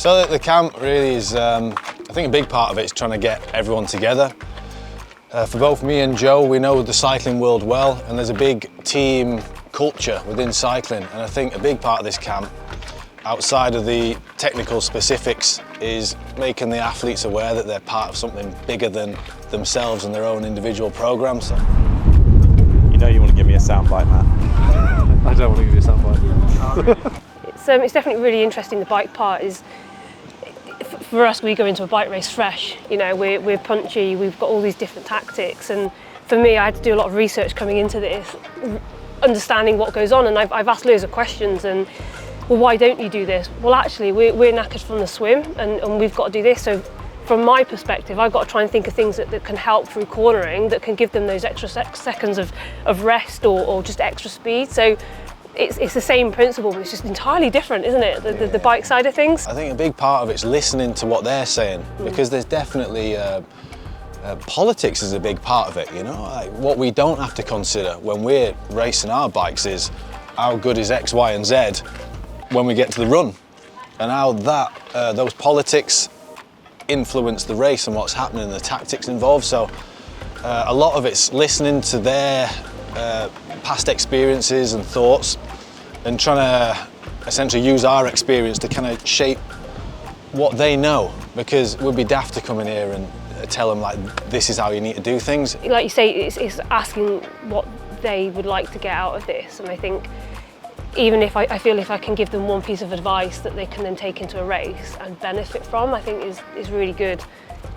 So the camp really is, I think a big part of it is trying to get everyone together. For both me and Joe, we know the cycling world well, and there's a big team culture within cycling, and I think a big part of this camp, outside of the technical specifics, is making the athletes aware that they're part of something bigger than themselves and their own individual programs. You know you want to give me a soundbite, Matt. I don't want to give you a soundbite. It's definitely really interesting. The bike part is, for us, we go into a bike race fresh. You know, we're punchy, we've got all these different tactics, and for me, I had to do a lot of research coming into this, understanding what goes on, and I've asked loads of questions, and well, why don't you do this? Well, actually, we're knackered from the swim, and we've got to do this. So from my perspective, I've got to try and think of things that can help through cornering, that can give them those extra seconds of rest or just extra speed. So it's the same principle, but it's just entirely different, isn't it? The bike side of things. I think a big part of it's listening to what they're saying, because there's definitely politics is a big part of it, you know? Like, what we don't have to consider when we're racing our bikes is how good is X, Y, and Z when we get to the run, and how those politics influence the race and what's happening, the tactics involved. So a lot of it's listening to their past experiences and thoughts, and trying to essentially use our experience to kind of shape what they know, because we'd be daft to come in here and tell them, like, this is how you need to do things. Like you say, it's asking what they would like to get out of this, and I think even if I feel if I can give them one piece of advice that they can then take into a race and benefit from, I think is really good,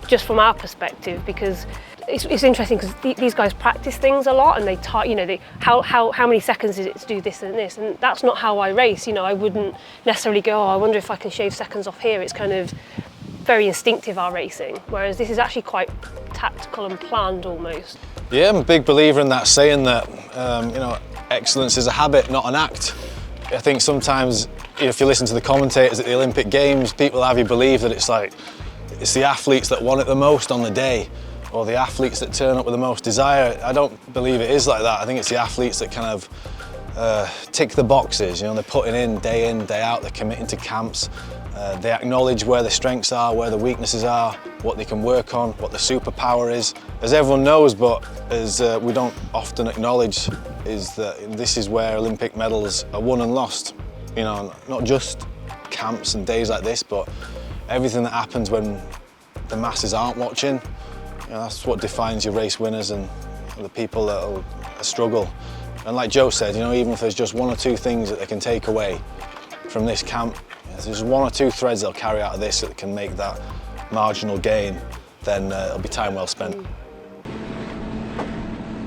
just from our perspective, because it's interesting because these guys practice things a lot, and how many seconds is it to do this and this, and that's not how I race. You know, I wouldn't necessarily go, oh, I wonder if I can shave seconds off here. It's kind of very instinctive, our racing, whereas this is actually quite tactical and planned almost. Yeah, I'm a big believer in that saying that, you know, excellence is a habit, not an act. I think sometimes, if you listen to the commentators at the Olympic Games, people have you believe that it's the athletes that want it the most on the day, or the athletes that turn up with the most desire. I don't believe it is like that. I think it's the athletes that kind of tick the boxes. You know, they're putting in, day out, they're committing to camps. They acknowledge where their strengths are, where the weaknesses are, what they can work on, what the superpower is. As everyone knows, but as we don't often acknowledge, is that this is where Olympic medals are won and lost. You know, not just camps and days like this, but everything that happens when the masses aren't watching. You know, that's what defines your race winners and the people that'll struggle. And like Joe said, you know, even if there's just one or two things that they can take away from this camp, if there's one or two threads they'll carry out of this that can make that marginal gain, then it'll be time well spent. I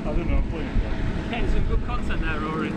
don't know, I'm playing. Getting some good content there, Rory.